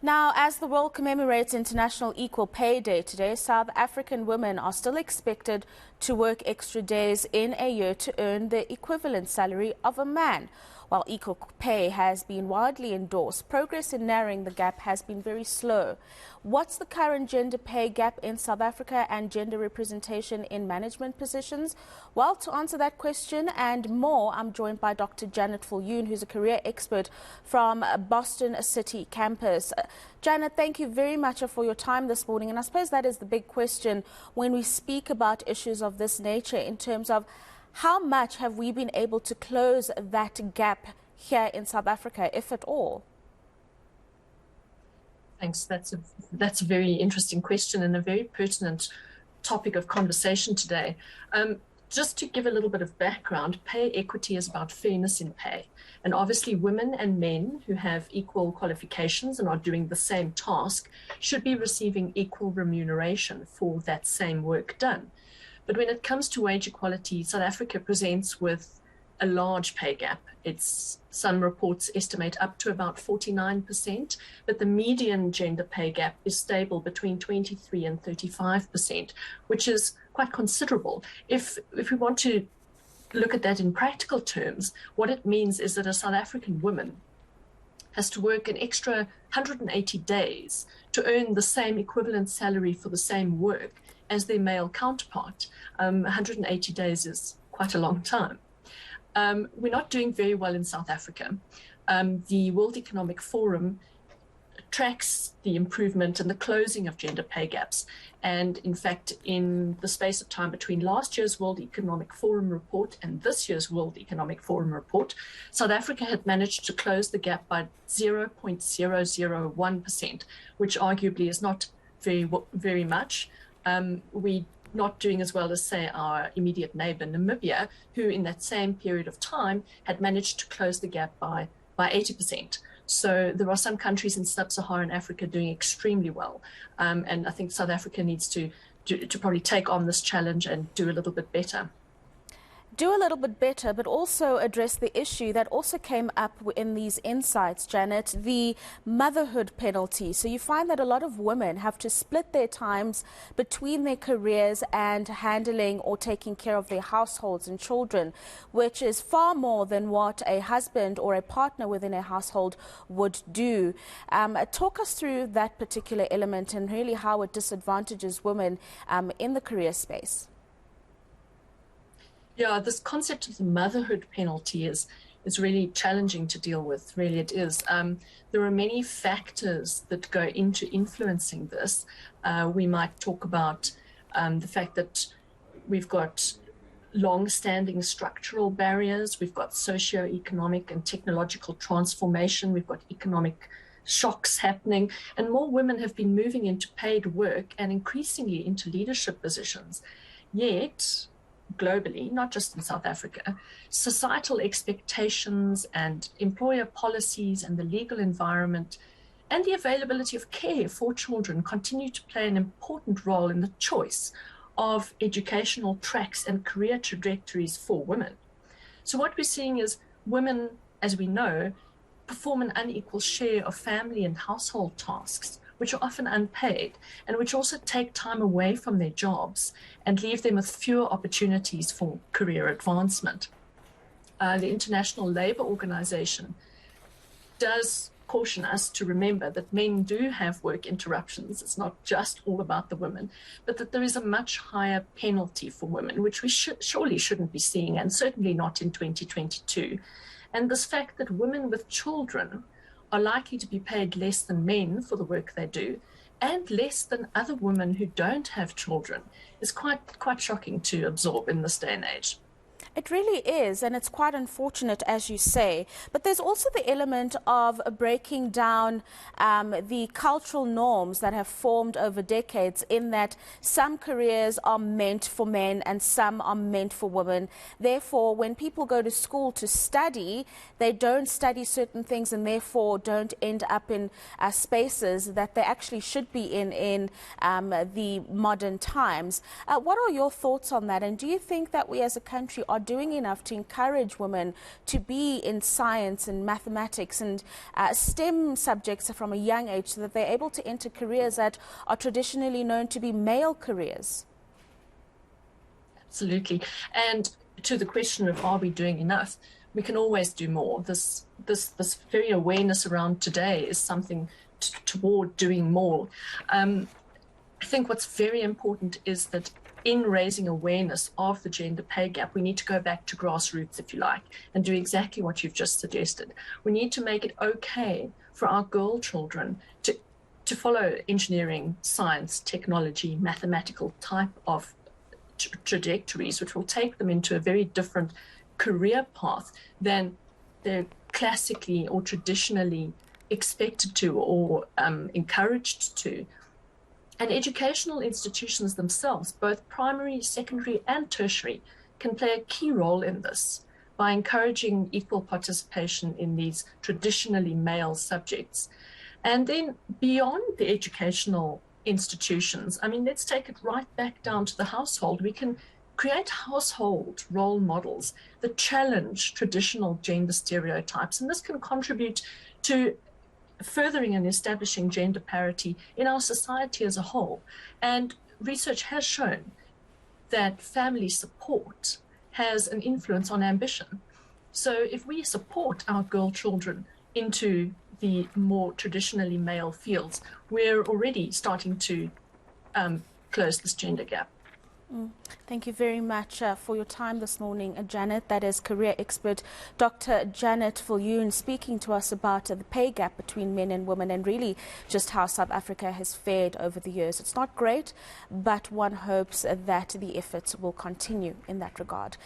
Now, as the world commemorates International Equal Pay Day today, South African women are still expected to work extra days in a year to earn the equivalent salary of a man. While equal pay has been widely endorsed, progress in narrowing the gap has been very slow. What's the current gender pay gap in South Africa and gender representation in management positions? Well, to answer that question and more, I'm joined by Dr. Janet Viljoen, who's a career expert from Boston City campus. Janet, thank you very much for your time this morning. And I suppose that is the big question when we speak about issues of this nature in terms of how much have we been able to close that gap here in South Africa, if at all? Thanks. That's a very interesting question and a very pertinent topic of conversation today. Just to give a little bit of background, pay equity is about fairness in pay. And obviously women and men who have equal qualifications and are doing the same task should be receiving equal remuneration for that same work done. But when it comes to wage equality, South Africa presents with a large pay gap. Some reports estimate up to about 49%, but the median gender pay gap is stable between 23 and 35%, which is quite considerable. If we want to look at that in practical terms, what it means is that a South African woman has to work an extra 180 days to earn the same equivalent salary for the same work as their male counterpart. 180 days is quite a long time. We're not doing very well in South Africa. The World Economic Forum tracks the improvement and the closing of gender pay gaps. And in fact, in the space of time between last year's World Economic Forum report and this year's World Economic Forum report, South Africa had managed to close the gap by 0.001%, which arguably is not very much. We're not doing as well as, say, our immediate neighbor, Namibia, who in that same period of time had managed to close the gap by 80%. So there are some countries in sub-Saharan Africa doing extremely well. And I think South Africa needs to probably take on this challenge and do a little bit better. Do a little bit better, but also address the issue that also came up in these insights, Janet, the motherhood penalty. So you find that a lot of women have to split their times between their careers and handling or taking care of their households and children, which is far more than what a husband or a partner within a household would do. Talk us through that particular element and really how it disadvantages women in the career space. Yeah, this concept of the motherhood penalty is really challenging to deal with, really it is. There are many factors that go into influencing this. We might talk about the fact that we've got long-standing structural barriers, we've got socio-economic and technological transformation, we've got economic shocks happening, and more women have been moving into paid work and increasingly into leadership positions. Yet, globally, not just in South Africa, societal expectations and employer policies and the legal environment and the availability of care for children continue to play an important role in the choice of educational tracks and career trajectories for women. So what we're seeing is women, as we know, perform an unequal share of family and household tasks, which are often unpaid and which also take time away from their jobs and leave them with fewer opportunities for career advancement. The International Labour Organization does caution us to remember that men do have work interruptions. It's not just all about the women, but that there is a much higher penalty for women, which we surely shouldn't be seeing, and certainly not in 2022. And this fact that women with children are likely to be paid less than men for the work they do, and less than other women who don't have children, is quite shocking to absorb in this day and age. It really is, and it's quite unfortunate, as you say. But there's also the element of breaking down the cultural norms that have formed over decades, in that some careers are meant for men and some are meant for women. Therefore, when people go to school to study, they don't study certain things and therefore don't end up in spaces that they actually should be in the modern times. What are your thoughts on that? And do you think that we as a country are doing enough to encourage women to be in science and mathematics and STEM subjects from a young age so that they're able to enter careers that are traditionally known to be male careers? Absolutely. And to the question of are we doing enough, we can always do more. This very awareness around today is something toward doing more. I think what's very important is that in raising awareness of the gender pay gap, we need to go back to grassroots, if you like, and do exactly what you've just suggested. We need to make it okay for our girl children to follow engineering, science, technology, mathematical type of trajectories, which will take them into a very different career path than they're classically or traditionally expected to or encouraged to. And educational institutions themselves, both primary, secondary, and tertiary, can play a key role in this by encouraging equal participation in these traditionally male subjects. And then beyond the educational institutions, I mean, let's take it right back down to the household. We can create household role models that challenge traditional gender stereotypes, and this can contribute to furthering and establishing gender parity in our society as a whole. And research has shown that family support has an influence on ambition. So if we support our girl children into the more traditionally male fields, we're already starting to close this gender gap. Thank you very much for your time this morning, Janet. That is career expert Dr. Janet Viljoen speaking to us about the pay gap between men and women and really just how South Africa has fared over the years. It's not great, but one hopes that the efforts will continue in that regard.